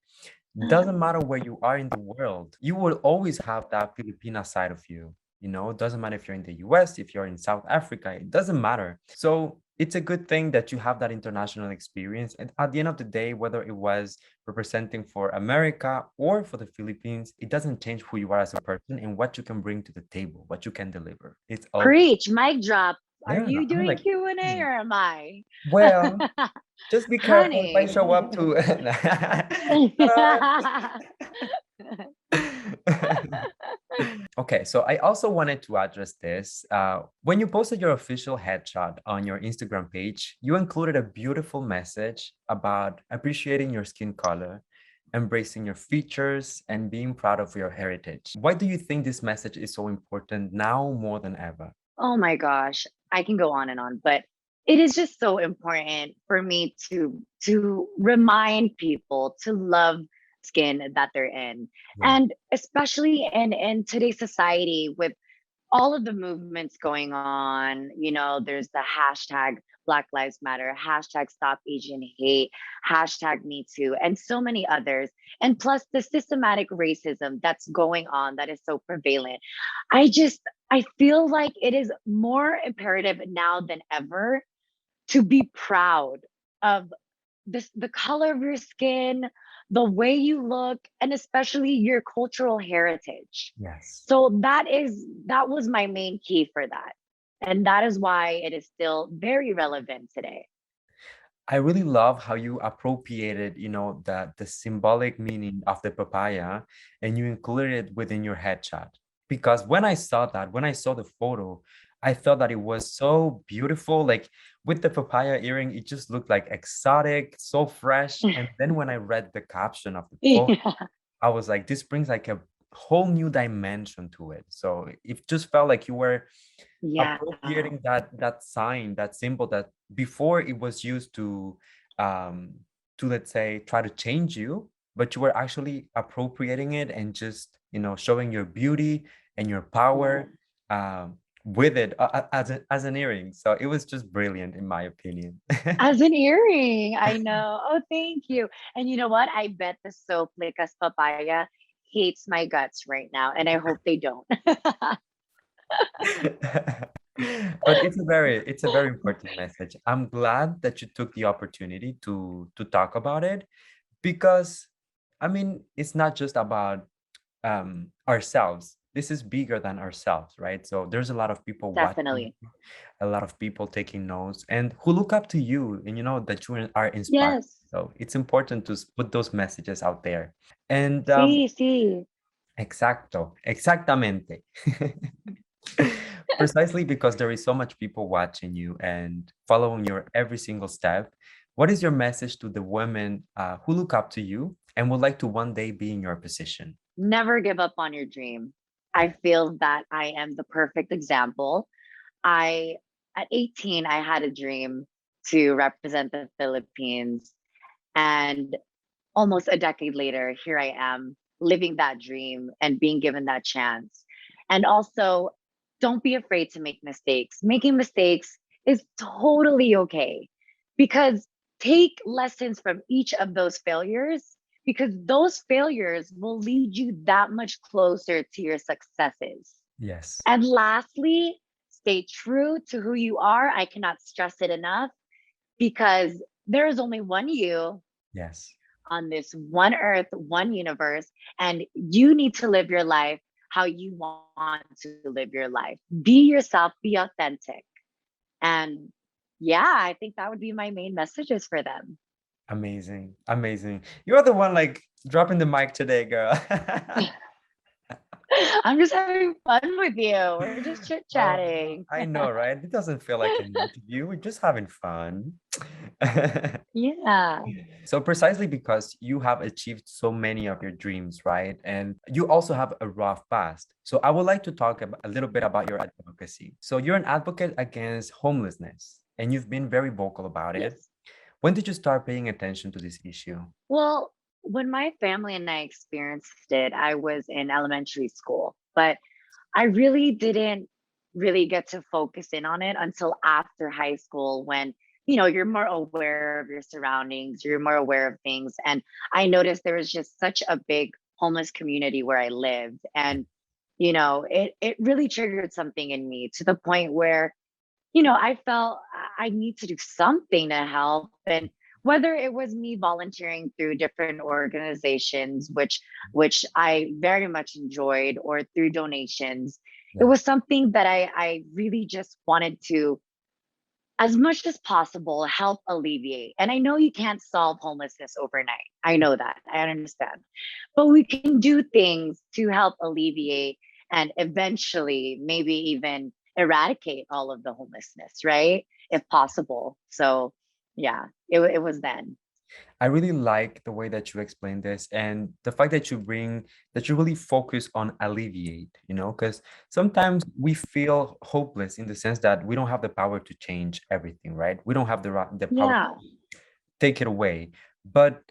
[SPEAKER 1] Doesn't matter where you are in the world, you will always have that Filipina side of you. Doesn't matter if you're in the US, if you're in South Africa, it doesn't matter. So it's a good thing that you have that international experience. And at the end of the day, whether it was representing for America or for the Philippines, it doesn't change who you are as a person and what you can bring to the table, what you can deliver. It's all good.
[SPEAKER 3] Preach, mic drop. Are
[SPEAKER 1] Yeah,
[SPEAKER 3] you
[SPEAKER 1] I mean,
[SPEAKER 3] doing
[SPEAKER 1] like,
[SPEAKER 3] Q&A or am I?
[SPEAKER 1] well, just be careful if I
[SPEAKER 3] Honey.
[SPEAKER 1] show up to. Okay, so I also wanted to address this. When you posted your official headshot on your Instagram page, you included a beautiful message about appreciating your skin color, embracing your features, and being proud of your heritage. Why do you think this message is so important now more than ever?
[SPEAKER 3] Oh my gosh, I can go on and on, but it is just so important for me to remind people to love skin that they're in.
[SPEAKER 1] Yeah.
[SPEAKER 3] And especially in today's society with all of the movements going on, there's the hashtag Black Lives Matter, hashtag Stop Asian Hate, hashtag Me Too, and so many others. And plus the systematic racism that's going on that is so prevalent. I just, I feel like it is more imperative now than ever to be proud of the color of your skin, the way you look, and especially your cultural heritage.
[SPEAKER 1] Yes.
[SPEAKER 3] So that was my main key for that. And that is why it is still very relevant today.
[SPEAKER 1] I really love how you appropriated, the symbolic meaning of the papaya and you included it within your headshot. Because when I saw that, when I saw the photo, I thought that it was so beautiful. Like with the papaya earring, it just looked like exotic, so fresh. And then when I read the caption of the photo,
[SPEAKER 3] Yeah.
[SPEAKER 1] I was like, this brings like a whole new dimension to it. So it just felt like you were
[SPEAKER 3] Yeah.
[SPEAKER 1] appropriating that sign, that symbol, before it was used to let's say try to change you, but you were actually appropriating it and just, you know, showing your beauty and your
[SPEAKER 3] Yeah.
[SPEAKER 1] power with it as an earring. So it was just brilliant in my opinion.
[SPEAKER 3] As an earring, I know. Oh, thank you. And you know what? I bet the soap Licas Papaya hates my guts right now, and I hope they don't.
[SPEAKER 1] But it's a very important message. I'm glad that you took the opportunity to talk about it, because I mean, it's not just about ourselves. This is bigger than ourselves, right? So there's a lot of people watching,
[SPEAKER 3] Definitely.
[SPEAKER 1] a lot of people taking notes and who look up to you, and you know that you are inspired.
[SPEAKER 3] Yes.
[SPEAKER 1] So it's important to put those messages out there. And
[SPEAKER 3] Sí, sí.
[SPEAKER 1] exacto, exactamente. Precisely because there is so much people watching you and following your every single step. What is your message to the women who look up to you and would like to one day be in your position?
[SPEAKER 3] Never give up on your dream. I feel that I am the perfect example. I, at 18, I had a dream to represent the Philippines. And almost a decade later, here I am living that dream and being given that chance. And also, don't be afraid to make mistakes. Making mistakes is totally okay, because take lessons from each of those failures, because those failures will lead you that much closer to your successes.
[SPEAKER 1] Yes.
[SPEAKER 3] And lastly, stay true to who you are. I cannot stress it enough, because there is only one you
[SPEAKER 1] Yes.
[SPEAKER 3] on this one earth, one universe, and you need to live your life how you want to live your life. Be yourself, be authentic. And yeah, I think that would be my main messages for them.
[SPEAKER 1] Amazing. Amazing. You're the one like dropping the mic today, girl.
[SPEAKER 3] I'm just having fun with you. We're just chit chatting.
[SPEAKER 1] I know, right? It doesn't feel like an interview. We're just having fun.
[SPEAKER 3] Yeah.
[SPEAKER 1] So precisely because you have achieved so many of your dreams, right? And you also have a rough past. So I would like to talk a little bit about your advocacy. So you're an advocate against homelessness, and you've been very vocal about it.
[SPEAKER 3] Yes.
[SPEAKER 1] When did you start paying attention to this issue?
[SPEAKER 3] Well, when my family and I experienced it, I was in elementary school, but I really didn't really get to focus in on it until after high school, when you're more aware of your surroundings, you're more aware of things. And I noticed there was just such a big homeless community where I lived. And it really triggered something in me, to the point where I felt I need to do something to help. And whether it was me volunteering through different organizations, which I very much enjoyed, or through donations, it
[SPEAKER 1] Yeah.
[SPEAKER 3] was something that I really just wanted to, as much as possible, help alleviate. And I know you can't solve homelessness overnight. I know that. I understand. But we can do things to help alleviate, and eventually maybe even eradicate all of the homelessness, right? If possible. So, yeah, it was then.
[SPEAKER 1] I really like the way that you explain this and the fact that you really focus on alleviate, you know, because sometimes we feel hopeless in the sense that we don't have the power to change everything, right? We don't have the power
[SPEAKER 3] Yeah.
[SPEAKER 1] to take it away, but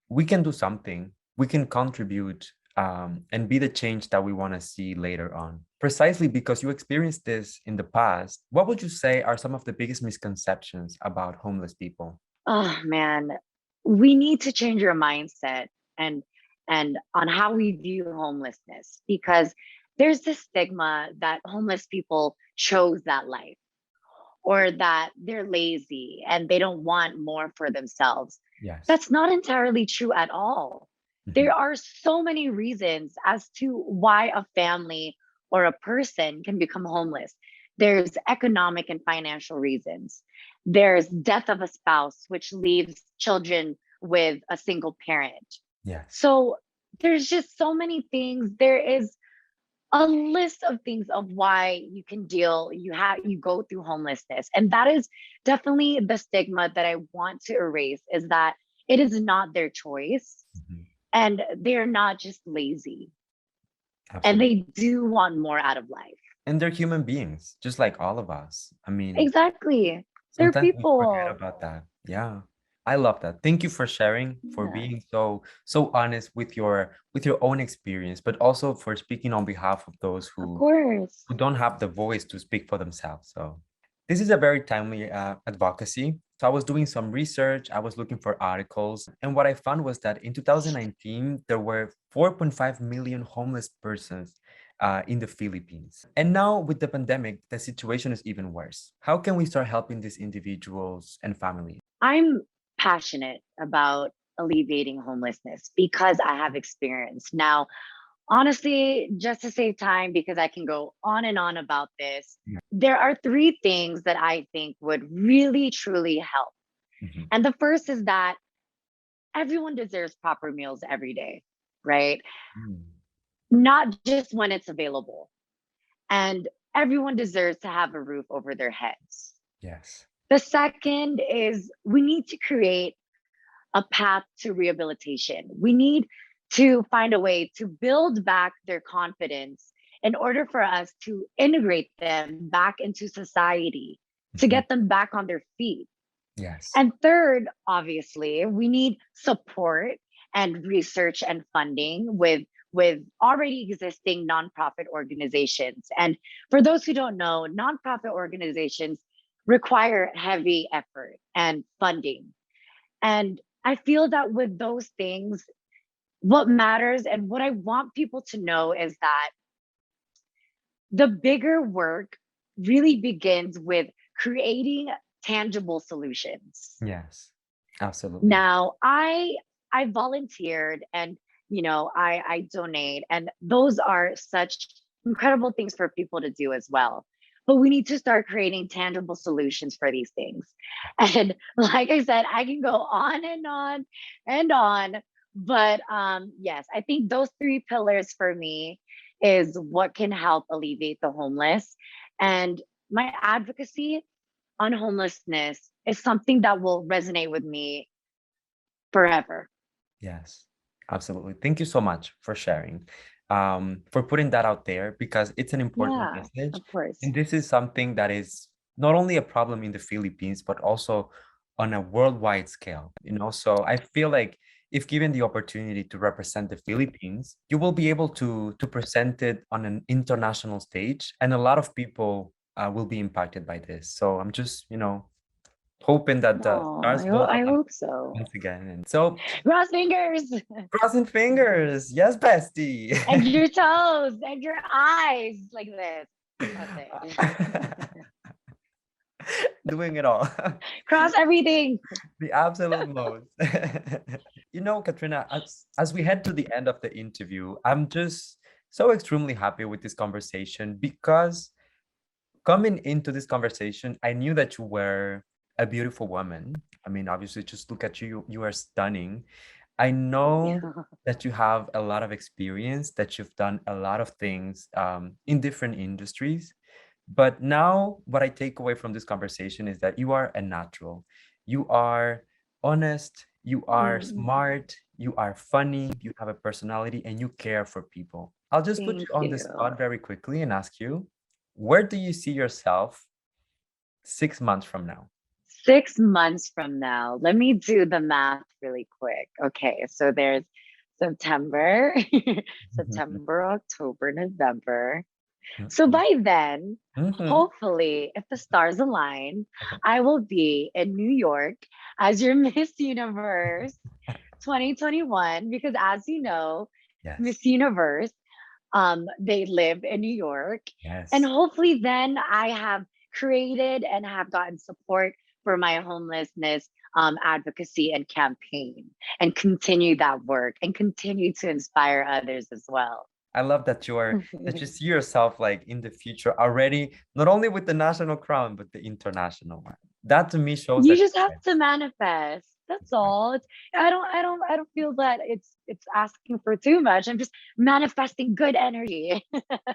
[SPEAKER 1] we can do something. We can contribute and be the change that we want to see later on. Precisely because you experienced this in the past, what would you say are some of the biggest misconceptions about homeless people?
[SPEAKER 3] Oh man, we need to change our mindset, and on how we view homelessness, because there's this stigma that homeless people chose that life, or that they're lazy and they don't want more for themselves.
[SPEAKER 1] Yes.
[SPEAKER 3] That's not entirely true at all. There
[SPEAKER 1] Mhm.
[SPEAKER 3] are so many reasons as to why a family or a person can become homeless. There's economic and financial reasons. There's death of a spouse, which leaves children with a single parent.
[SPEAKER 1] Yes.
[SPEAKER 3] So there's just so many things. There is a list of things of why you go through homelessness, and that is definitely the stigma that I want to erase, is that it is not their choice,
[SPEAKER 1] Mhm.
[SPEAKER 3] and they're not just lazy, and
[SPEAKER 1] Absolutely.
[SPEAKER 3] they do want more out of life.
[SPEAKER 1] And they're human beings, just like all of us. I mean,
[SPEAKER 3] Exactly. They're
[SPEAKER 1] Sometimes we forget
[SPEAKER 3] people.
[SPEAKER 1] about that. Yeah. I love that. Thank you for sharing, for
[SPEAKER 3] Yeah,
[SPEAKER 1] being so honest with your own experience, but also for speaking on behalf of those
[SPEAKER 3] of course.
[SPEAKER 1] who don't have the voice to speak for themselves. So this is a very timely advocacy. So I was doing some research, I was looking for articles, and what I found was that in 2019, there were 4.5 million homeless persons in the Philippines. And now with the pandemic, the situation is even worse. How can we start helping these individuals and families?
[SPEAKER 3] I'm passionate about alleviating homelessness because I have experience. Now, honestly, just to save time, because I can go on and on about this,
[SPEAKER 1] Yeah.
[SPEAKER 3] there are three things that I think would really, truly help.
[SPEAKER 1] Mhm.
[SPEAKER 3] And the first is that everyone deserves proper meals every day, right?
[SPEAKER 1] Mm.
[SPEAKER 3] Not just when it's available. And everyone deserves to have a roof over their heads.
[SPEAKER 1] Yes.
[SPEAKER 3] The second is we need to create a path to rehabilitation. We need to find a way to build back their confidence in order for us to integrate them back into society, to get
[SPEAKER 1] Mhm.
[SPEAKER 3] them back on their feet.
[SPEAKER 1] Yes.
[SPEAKER 3] And third, obviously, we need support and research and funding with already existing nonprofit organizations. And for those who don't know, nonprofit organizations require heavy effort and funding. And I feel that with those things, what matters and what I want people to know is that the bigger work really begins with creating tangible solutions.
[SPEAKER 1] Yes. Absolutely.
[SPEAKER 3] Now, I volunteered and I donate, and those are such incredible things for people to do as well. But we need to start creating tangible solutions for these things. And like I said, I can go on and on and on. But yes, I think those three pillars for me is what can help alleviate the homeless. And my advocacy on homelessness is something that will resonate with me forever.
[SPEAKER 1] Yes, absolutely. Thank you so much for sharing, for putting that out there because it's an important
[SPEAKER 3] Yeah,
[SPEAKER 1] message.
[SPEAKER 3] of course.
[SPEAKER 1] And this is something that is not only a problem in the Philippines, but also on a worldwide scale, you know? So I feel like if given the opportunity to represent the Philippines, you will be able to present it on an international stage, and a lot of people will be impacted by this. So I'm just, hoping that the
[SPEAKER 3] Oh,
[SPEAKER 1] stars will
[SPEAKER 3] I
[SPEAKER 1] align
[SPEAKER 3] hope so.
[SPEAKER 1] once again. And so
[SPEAKER 3] Cross fingers
[SPEAKER 1] crossing fingers. Yes, bestie.
[SPEAKER 3] and your toes and your eyes like this. That's it.
[SPEAKER 1] Doing it all.
[SPEAKER 3] Cross everything.
[SPEAKER 1] The absolute most. Katrina, as we head to the end of the interview, I'm just so extremely happy with this conversation because coming into this conversation, I knew that you were a beautiful woman. I mean, obviously, just look at you. You are stunning. I
[SPEAKER 3] Thank
[SPEAKER 1] know
[SPEAKER 3] you.
[SPEAKER 1] that you have a lot of experience, that you've done a lot of things in different industries. But now, what I take away from this conversation is that you are a natural. You are honest, you are
[SPEAKER 3] Mm,
[SPEAKER 1] smart, you are funny, you have a personality, and you care for people. I'll just put
[SPEAKER 3] thank
[SPEAKER 1] you on the
[SPEAKER 3] you.
[SPEAKER 1] spot very quickly and ask you, where do you see yourself 6 months from now?
[SPEAKER 3] 6 months from now, let me do the math really quick. Okay, so there's September, September, October, November. So
[SPEAKER 1] Mhm.
[SPEAKER 3] by then,
[SPEAKER 1] Mhm.
[SPEAKER 3] hopefully, if the stars align, I will be in New York as your Miss Universe 2021. Because as you know,
[SPEAKER 1] Yes.
[SPEAKER 3] Miss Universe, they live in New York. And
[SPEAKER 1] Yes.
[SPEAKER 3] hopefully then I have created and have gotten support for my homelessness advocacy and campaign and continue that work and continue to inspire others as well.
[SPEAKER 1] I love that you see yourself like in the future already, not only with the national crown, but the international one. That to me shows
[SPEAKER 3] You
[SPEAKER 1] that
[SPEAKER 3] just
[SPEAKER 1] you
[SPEAKER 3] have
[SPEAKER 1] care.
[SPEAKER 3] to manifest. That's all. I don't feel that it's asking for too much. I'm just manifesting good energy.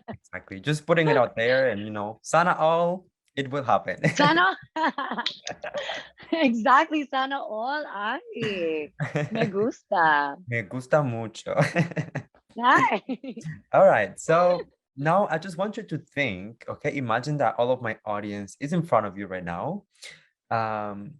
[SPEAKER 1] Exactly. Just putting it out there and sana all it will happen.
[SPEAKER 3] Sana exactly, sana all. Ay, me gusta.
[SPEAKER 1] Me gusta mucho.
[SPEAKER 3] Ay.
[SPEAKER 1] All right. So now I just want you to think, okay, imagine that all of my audience is in front of you right now.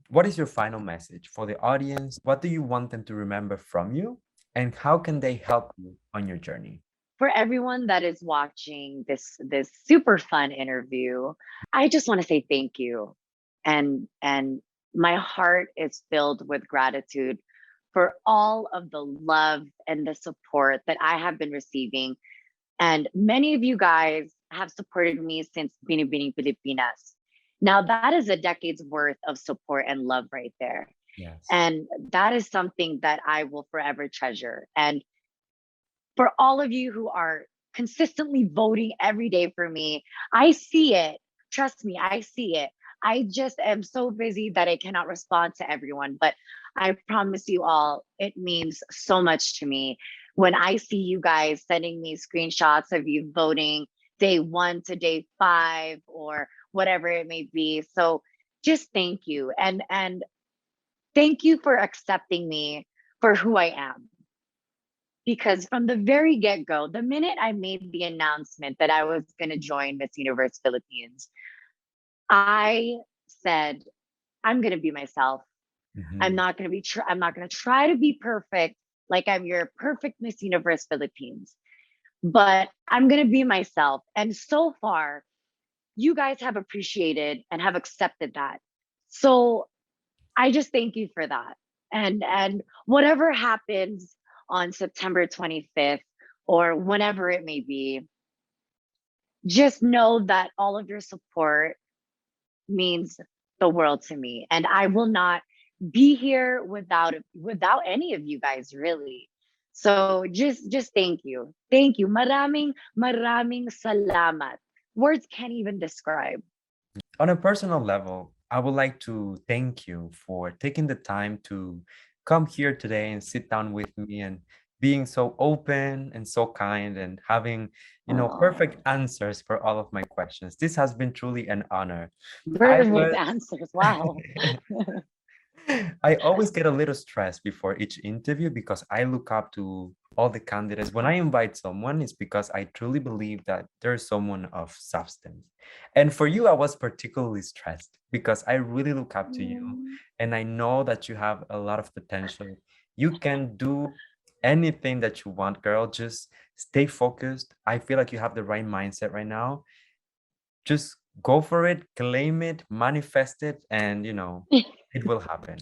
[SPEAKER 1] what is your final message for the audience? What do you want them to remember from you? And how can they help you on your journey?
[SPEAKER 3] For everyone that is watching this super fun interview, I just want to say thank you. And my heart is filled with gratitude for all of the love and the support that I have been receiving. And many of you guys have supported me since Binibining Pilipinas. Now, that is a decade's worth of support and love right there.
[SPEAKER 1] Yes.
[SPEAKER 3] And that is something that I will forever treasure. And for all of you who are consistently voting every day for me, I see it. Trust me, I see it. I just am so busy that I cannot respond to everyone. But I promise you all, it means so much to me when I see you guys sending me screenshots of you voting day 1 to day 5 or whatever it may be. So just thank you. And thank you for accepting me for who I am, because from the very get go, the minute I made the announcement that I was going to join Miss Universe Philippines, I said, I'm going to be myself. I'm
[SPEAKER 1] Mhm.
[SPEAKER 3] not going to be, I'm not going to try to be perfect like I'm your perfect Miss Universe Philippines, but I'm going to be myself. And so far, you guys have appreciated and have accepted that. So I just thank you for that. And whatever happens on September 25th or whenever it may be, just know that all of your support means the world to me, and I will not be here without any of you guys, really. So just thank you. Thank you. Maraming salamat. Words can't even describe.
[SPEAKER 1] On a personal level, I would like to thank you for taking the time to come here today and sit down with me and being so open and so kind and having,
[SPEAKER 3] Oh,
[SPEAKER 1] perfect answers for all of my questions. This has been truly an honor. I
[SPEAKER 3] perfect
[SPEAKER 1] was
[SPEAKER 3] answers. Wow.
[SPEAKER 1] I always get a little stressed before each interview because I look up to all the candidates. When I invite someone, it's because I truly believe that there's someone of substance. And for you, I was particularly stressed because I really look up to you and I know that you have a lot of potential. You can do anything that you want, girl. Just stay focused. I feel like you have the right mindset right now. Just go for it, claim it, manifest it, and it will happen.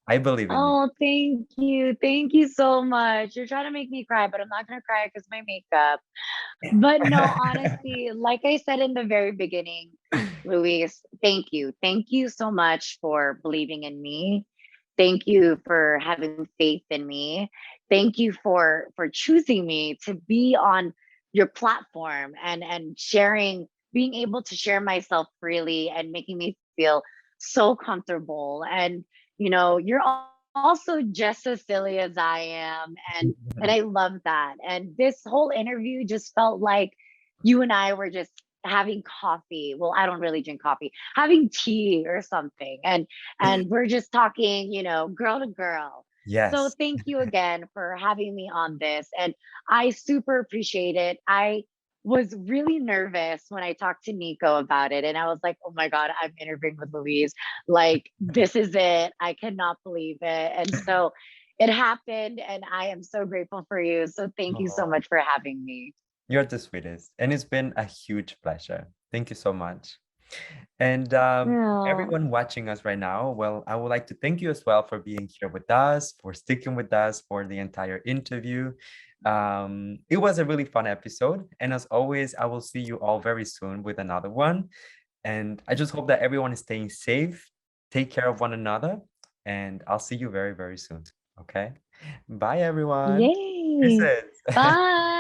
[SPEAKER 1] I believe in you.
[SPEAKER 3] Oh, thank you. Thank you so much. You're trying to make me cry, but I'm not going to cry because my makeup. But no, honestly, like I said in the very beginning, Luis, thank you. Thank you so much for believing in me. Thank you for having faith in me. Thank you for choosing me to be on your platform and sharing, being able to share myself freely and making me feel so comfortable. And you're also just as silly as I am, and I love that. And this whole interview just felt like you and I were just having coffee. Well, I don't really drink coffee, having tea or something. And we're just talking, girl to girl. So
[SPEAKER 1] Yes.
[SPEAKER 3] thank you again for having me on this. And I super appreciate it. I was really nervous when I talked to Nico about it. And I was like, oh my God, I'm interviewing with Louise. Like, this is it. I cannot believe it. And so it happened. And I am so grateful for you. So thank you so
[SPEAKER 1] Oh,
[SPEAKER 3] much for having me.
[SPEAKER 1] you're the sweetest. And it's been a huge pleasure. Thank you so much. And
[SPEAKER 3] Oh,
[SPEAKER 1] everyone watching us right now, well, I would like to thank you as well for being here with us, for sticking with us for the entire interview. It was a really fun episode. And as always, I will see you all very soon with another one. And I just hope that everyone is staying safe, take care of one another, and I'll see you very, very soon. Okay? Bye, everyone.
[SPEAKER 3] yay.
[SPEAKER 1] Kisses.
[SPEAKER 3] Bye.